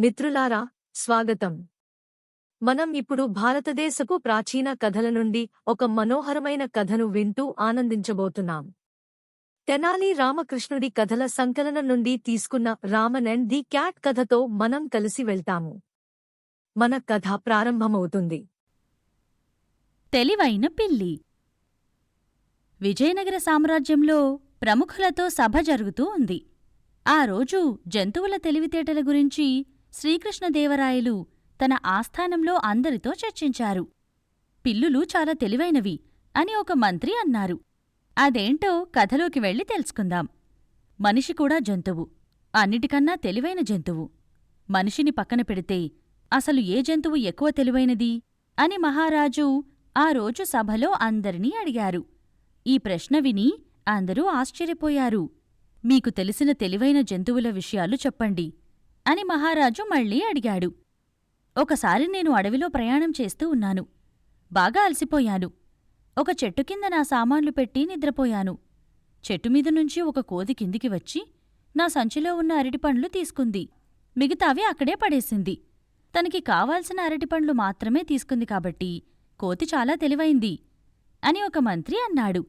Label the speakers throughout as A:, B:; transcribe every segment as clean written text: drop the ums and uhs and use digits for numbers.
A: మిత్రులారా, స్వాగతం. మనం ఇప్పుడు భారతదేశపు ప్రాచీన కథల నుండి ఒక మనోహరమైన కథను వింటూ ఆనందించబోతున్నాం. తెనాలి రామకృష్ణుడి కథల సంకలనం నుండి తీసుకున్న రామన్ అండ్ ది క్యాట్ కథతో మనం కలిసి వెళ్తాము. మన కథ ప్రారంభమవుతుంది.
B: తెలివైన పిల్లి. విజయనగర సామ్రాజ్యంలో ప్రముఖులతో సభ జరుగుతూ ఉంది. ఆ రోజు జంతువుల తెలివితేటల గురించి శ్రీకృష్ణదేవరాయలు తన ఆస్థానంలో అందరితో చర్చించారు. పిల్లులు చాలా తెలివైనవి అని ఒక మంత్రి అన్నారు. అదేంటో కథలోకి వెళ్ళి తెలుసుకుందాం. మనిషి కూడా జంతువు, అన్నిటికన్నా తెలివైన జంతువు. మనిషిని పక్కన పెడితే అసలు ఏ జంతువు ఎక్కువ తెలివైనది అని మహారాజు ఆ రోజు సభలో అందరినీ అడిగారు. ఈ ప్రశ్న విని అందరూ ఆశ్చర్యపోయారు. మీకు తెలిసిన తెలివైన జంతువుల విషయాలు చెప్పండి అని మహారాజు మళ్లీ అడిగాడు. ఒకసారి నేను అడవిలో ప్రయాణం చేస్తూ ఉన్నాను. బాగా అలసిపోయాను. ఒక చెట్టు కింద నా సామాన్లు పెట్టి నిద్రపోయాను. చెట్టుమీద నుంచి ఒక కోతి కిందికి వచ్చి నా సంచిలో ఉన్న అరటిపండ్లు తీసుకుంది. మిగతావి అక్కడే పడేసింది. తనకి కావాల్సిన అరటిపండ్లు మాత్రమే తీసుకుంది కాబట్టి కోతి చాలా తెలివైంది అని ఒక మంత్రి అన్నాడు.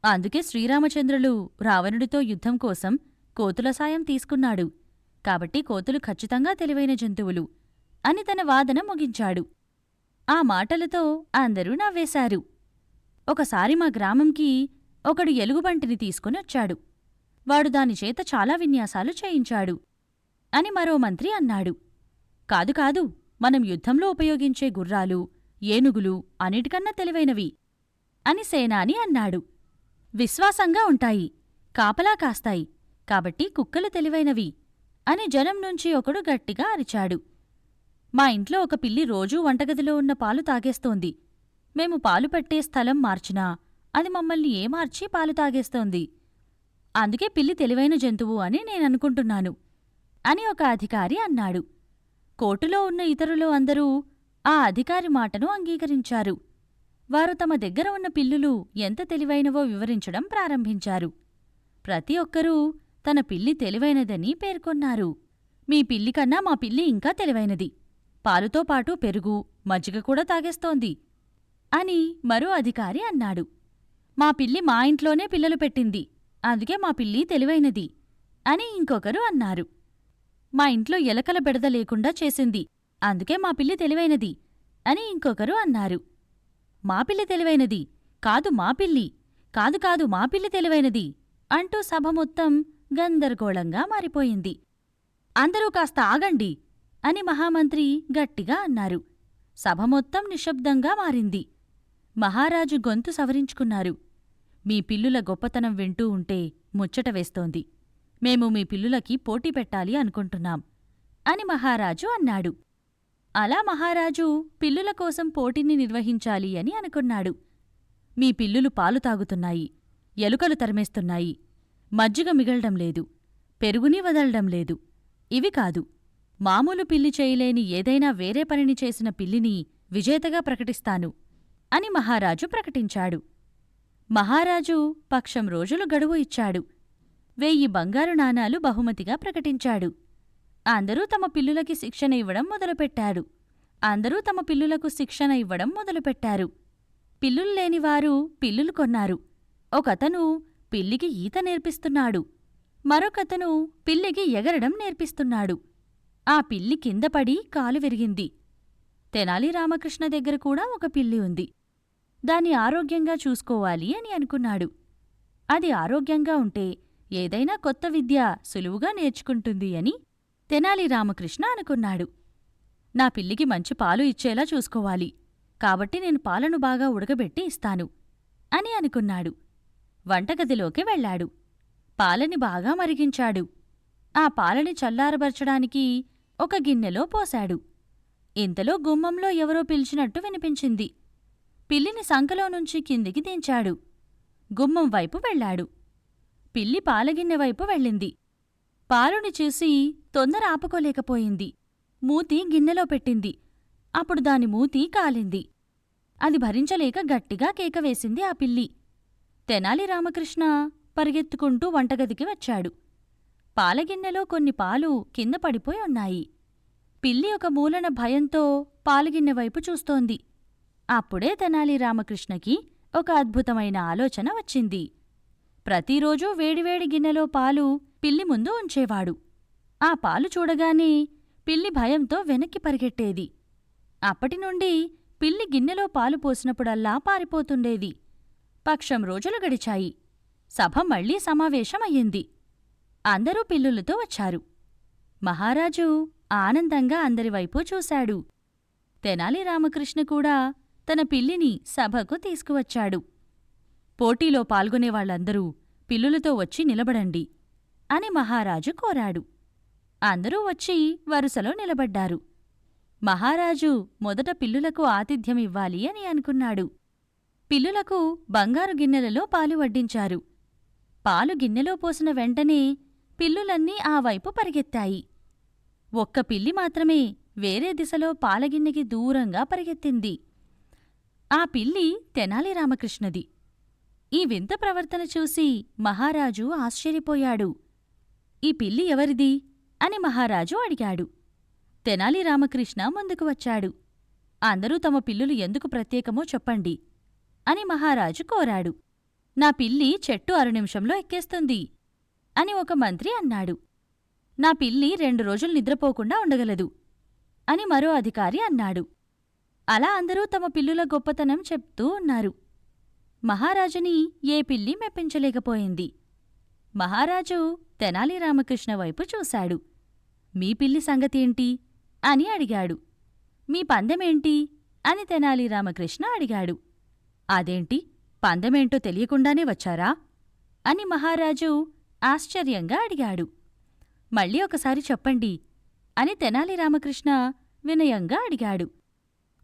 B: అందుకే శ్రీరామచంద్రులు రావణుడితో యుద్ధం కోసం కోతుల సాయం తీసుకున్నాడు. కాబట్టి కోతులు ఖచ్చితంగా తెలివైన జంతువులు అని తన వాదన ముగించాడు. ఆ మాటలతో అందరూ నవ్వేశారు. ఒకసారి మా గ్రామంకి ఒకడు ఎలుగుబంటిని తీసుకునొచ్చాడు. వాడు దానిచేత చాలా విన్యాసాలు చేయించాడు అని మరో మంత్రి అన్నాడు. కాదు కాదు, మనం యుద్ధంలో ఉపయోగించే గుర్రాలు, ఏనుగులు అన్నిటికన్నా తెలివైనవి అని సేనాని అన్నాడు. విశ్వాసంగా ఉంటాయి, కాపలా కాస్తాయి, కాబట్టి కుక్కలు తెలివైనవి అని జనం నుంచి ఒకడు గట్టిగా అరిచాడు. మా ఇంట్లో ఒక పిల్లి రోజూ వంటగదిలో ఉన్న పాలు తాగేస్తోంది. మేము పాలు పెట్టే స్థలం మార్చినా అది మమ్మల్ని ఏమార్చి పాలు తాగేస్తోంది. అందుకే పిల్లి తెలివైన జంతువు అని నేననుకుంటున్నాను అని ఒక అధికారి అన్నాడు. కోర్టులో ఉన్న ఇతరులు అందరూ ఆ అధికారి మాటను అంగీకరించారు. వారు తమ దగ్గర ఉన్న పిల్లులు ఎంత తెలివైనవో వివరించడం ప్రారంభించారు. ప్రతి ఒక్కరూ తన పిల్లి తెలివైనదని పేర్కొన్నారు. మీ పిల్లి కన్నా మా పిల్లి ఇంకా తెలివైనది. పాలుతో పాటు పెరుగు, మజ్జిగ కూడా తాగేస్తోంది అని మరో అధికారి అన్నాడు. మా పిల్లి మా ఇంట్లోనే పిల్లలు పెట్టింది, అందుకే మా పిల్లి తెలివైనది అని ఇంకొకరు అన్నారు. మా ఇంట్లో ఎలకల బెడద లేకుండా చేసింది, అందుకే మా పిల్లి తెలివైనది అని ఇంకొకరు అన్నారు. మా పిల్లి తెలివైనది కాదు, మా పిల్లి కాదు కాదు, మా పిల్లి తెలివైనది అంటూ సభ మొత్తం గందరగోళంగా మారిపోయింది. అందరూ కాస్త ఆగండి అని మహామంత్రి గట్టిగా అన్నారు. సభ మొత్తం నిశ్శబ్దంగా మారింది. మహారాజు గొంతు సవరించుకున్నారు. మీ పిల్లుల గొప్పతనం వింటూ ఉంటే ముచ్చట వేస్తోంది. మేము మీ పిల్లులకి పోటీ పెట్టాలి అనుకుంటున్నాం అని మహారాజు అన్నాడు. అలా మహారాజు పిల్లుల కోసం పోటీని నిర్వహించాలి అని అనుకున్నాడు. మీ పిల్లులు పాలు తాగుతున్నాయి, ఎలుకలు తరిమేస్తున్నాయి, మజ్జిగ మిగలడం లేదు, పెరుగుని వదలడం లేదు. ఇవి కాదు, మామూలు పిల్లి చేయలేని ఏదైనా వేరే పనిని చేసిన పిల్లిని విజేతగా ప్రకటిస్తాను అని మహారాజు ప్రకటించాడు. మహారాజు పక్షం రోజులు గడువు ఇచ్చాడు. 1000 బంగారు నాణాలు బహుమతిగా ప్రకటించాడు. అందరూ తమ పిల్లులకి శిక్షణ ఇవ్వడం మొదలుపెట్టారు. పిల్లులు లేనివారు పిల్లులు కొన్నారు. ఒకతను పిల్లికి ఈత నేర్పిస్తున్నాడు. మరొకతను పిల్లికి ఎగరడం నేర్పిస్తున్నాడు. ఆ పిల్లి కిందపడి కాలు విరిగింది. తెనాలి రామకృష్ణ దగ్గర కూడా ఒక పిల్లి ఉంది. దాన్ని ఆరోగ్యంగా చూసుకోవాలి అని అనుకున్నాడు. అది ఆరోగ్యంగా ఉంటే ఏదైనా కొత్త విద్య సులువుగా నేర్చుకుంటుంది అని తెనాలి రామకృష్ణ అనుకున్నాడు. నా పిల్లికి మంచి పాలు ఇచ్చేలా చూసుకోవాలి, కాబట్టి నేను పాలను బాగా ఉడకబెట్టి ఇస్తాను అని అనుకున్నాడు. వంటగదిలోకి వెళ్లాడు. పాలని బాగా మరిగించాడు. ఆ పాలని చల్లారబర్చడానికి ఒక గిన్నెలో పోశాడు. ఇంతలో గుమ్మంలో ఎవరో పిలిచినట్టు వినిపించింది. పిల్లిని సంకలోనుంచి కిందికి దించాడు. గుమ్మం వైపు వెళ్లాడు. పిల్లి పాలగిన్నె వైపు వెళ్ళింది. పాలుని చూసి తొందర ఆపుకోలేకపోయింది. మూతి గిన్నెలో పెట్టింది. అప్పుడు దాని మూతి కాలింది. అది భరించలేక గట్టిగా కేకవేసింది ఆ పిల్లి. తెనాలి రామకృష్ణ పరిగెత్తుకుంటూ వంటగదికి వచ్చాడు. పాలగిన్నెలో కొన్ని పాలు కింద పడిపోయి ఉన్నాయి. పిల్లి ఒక మూలన భయంతో పాలుగిన్నె వైపు చూస్తోంది. అప్పుడే తెనాలి రామకృష్ణకి ఒక అద్భుతమైన ఆలోచన వచ్చింది. ప్రతిరోజూ వేడివేడి గిన్నెలో పాలు పిల్లి ముందు ఉంచేవాడు. ఆ పాలు చూడగానే పిల్లి భయంతో వెనక్కి పరిగెట్టేది. అప్పటినుండి పిల్లి గిన్నెలో పాలు పోసినప్పుడల్లా పారిపోతుండేది. పక్షం రోజులు గడిచాయి. సభ మళ్లీ సమావేశమయ్యింది. అందరూ పిల్లులతో వచ్చారు. మహారాజు ఆనందంగా అందరివైపు చూశాడు. తెనాలి రామకృష్ణ కూడా తన పిల్లిని సభకు తీసుకువచ్చాడు. పోటీలో పాల్గొనేవాళ్లందరూ పిల్లులతో వచ్చి నిలబడండి అని మహారాజు కోరాడు. అందరూ వచ్చి వరుసలో నిలబడ్డారు. మహారాజు మొదట పిల్లులకు ఆతిథ్యమివ్వాలి అని అనుకున్నాడు. పిల్లులకు బంగారు గిన్నెలలో పాలు వడ్డించారు. పాలు గిన్నెలో పోసిన వెంటనే పిల్లులన్నీ ఆ వైపు పరిగెత్తాయి. ఒక్క పిల్లి మాత్రమే వేరే దిశలో పాలగిన్నెకి దూరంగా పరిగెత్తింది. ఆ పిల్లి తెనాలి రామకృష్ణది. ఈ వింత ప్రవర్తన చూసి మహారాజు ఆశ్చర్యపోయాడు. ఈ పిల్లి ఎవరిది అని మహారాజు అడిగాడు. తెనాలి రామకృష్ణ ముందుకు వచ్చాడు. అందరూ తమ పిల్లులు ఎందుకు ప్రత్యేకమో చెప్పండి అని మహారాజు కోరాడు. నా పిల్లి చెట్టు 6 నిమిషంలో ఎక్కేస్తుంది అని ఒక మంత్రి అన్నాడు. నా పిల్లి 2 రోజులు నిద్రపోకుండా ఉండగలదు అని మరో అధికారి అన్నాడు. అలా అందరూ తమ పిల్లుల గొప్పతనం చెప్తూ ఉన్నారు. మహారాజుని ఏ పిల్లి మెప్పించలేకపోయింది. మహారాజు తెనాలి రామకృష్ణ వైపు చూశాడు. మీ పిల్లి సంగతేంటి అని అడిగాడు. మీ పందెమేంటి అని తెనాలి రామకృష్ణ అడిగాడు. అదేంటి, పందెమేంటో తెలియకుండానే వచ్చారా అని మహారాజు ఆశ్చర్యంగా అడిగాడు. మళ్ళీ ఒకసారి చెప్పండి అని తెనాలి రామకృష్ణ వినయంగా అడిగాడు.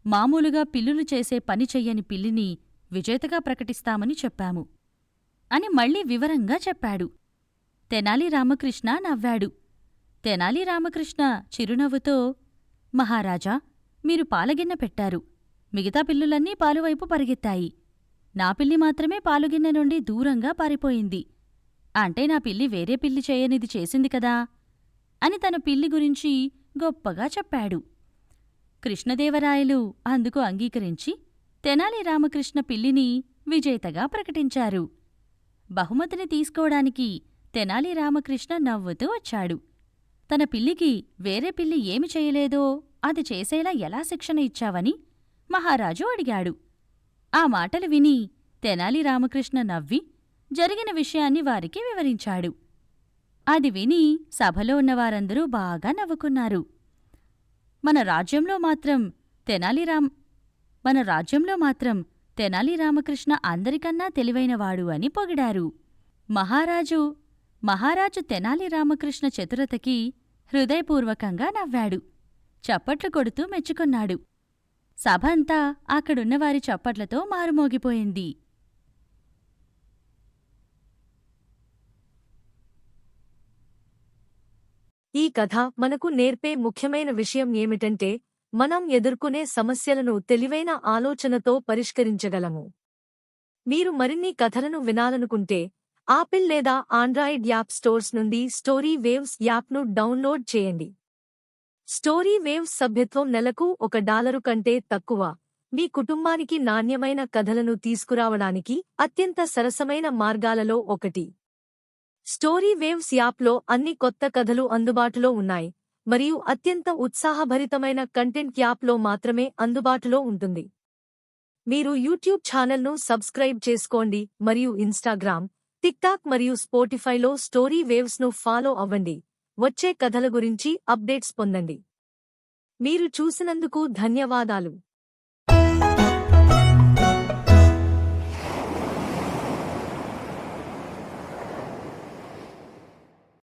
B: మామూలుగా పిల్లులు చేసే పని చెయ్యని పిల్లిని విజేతగా ప్రకటిస్తామని చెప్పాము అని మళ్లీ వివరంగా చెప్పాడు. తెనాలి రామకృష్ణ నవ్వాడు. తెనాలి రామకృష్ణ చిరునవ్వుతో, మహారాజా, మీరు పాలగిన్నె పెట్టారు. మిగతా పిల్లులన్నీ పాలువైపు పరిగెత్తాయి. నా పిల్లి మాత్రమే పాలుగిన్నె నుండి దూరంగా పారిపోయింది. అంటే నా పిల్లి వేరే పిల్లి చేయనిది చేసింది కదా అని తన పిల్లి గురించి గొప్పగా చెప్పాడు. కృష్ణదేవరాయలు అందుకు అంగీకరించి తెనాలి రామకృష్ణ పిల్లిని విజేతగా ప్రకటించారు. బహుమతిని తీసుకోవడానికి తెనాలి రామకృష్ణ నవ్వుతూ వచ్చాడు. తన పిల్లికి వేరే పిల్లి ఏమి చేయలేదో అది చేసేలా ఎలా శిక్షణ ఇచ్చావని మహారాజు అడిగాడు. ఆ మాటలు విని తెనాలి రామకృష్ణ నవ్వి జరిగిన విషయాన్ని వారికి వివరించాడు. అది విని సభలో ఉన్నవారందరూ బాగా నవ్వుకున్నారు. మన రాజ్యంలో మాత్రం తెనాలి రామకృష్ణ అందరికన్నా తెలివైనవాడు అని పొగిడారు. మహారాజు తెనాలి రామకృష్ణ చతురతకి హృదయపూర్వకంగా నవ్వాడు. చప్పట్లు కొడుతూ మెచ్చుకున్నాడు. సభ అంతా అక్కడున్నవారి చప్పట్లతో మారుమోగిపోయింది.
A: ఈ కథ మనకు నేర్పే ముఖ్యమైన విషయం ఏమిటంటే, మనం ఎదుర్కొనే సమస్యలను తెలివైన ఆలోచనతో పరిష్కరించగలము. మీరు మరిన్ని కథలను వినాలనుకుంటే ఆపిల్ లేదా ఆండ్రాయిడ్ యాప్ స్టోర్స్ నుండి స్టోరీ వేవ్స్ యాప్ను డౌన్లోడ్ చేయండి. స్టోరీ వేవ్స్ సభ్యత్వం నెలకు $1 కంటే తక్కువ. మీ కుటుంబానికి నాణ్యమైన కథలను తీసుకురావడానికి అత్యంత సరసమైన మార్గాలలో ఒకటి. స్టోరీ వేవ్స్ యాప్లో అన్ని కొత్త కథలు అందుబాటులో ఉన్నాయి మరియు అత్యంత ఉత్సాహభరితమైన కంటెంట్ యాప్లో మాత్రమే అందుబాటులో ఉంటుంది. మీరు యూట్యూబ్ ఛానల్ను సబ్స్క్రైబ్ చేసుకోండి మరియు ఇన్స్టాగ్రామ్, టిక్టాక్ మరియు స్పోటిఫైలో స్టోరీ వేవ్స్ను ఫాలో అవ్వండి. వచ్చే కథల గురించి అప్డేట్స్ పొందండి. మీరు చూసినందుకు ధన్యవాదాలు.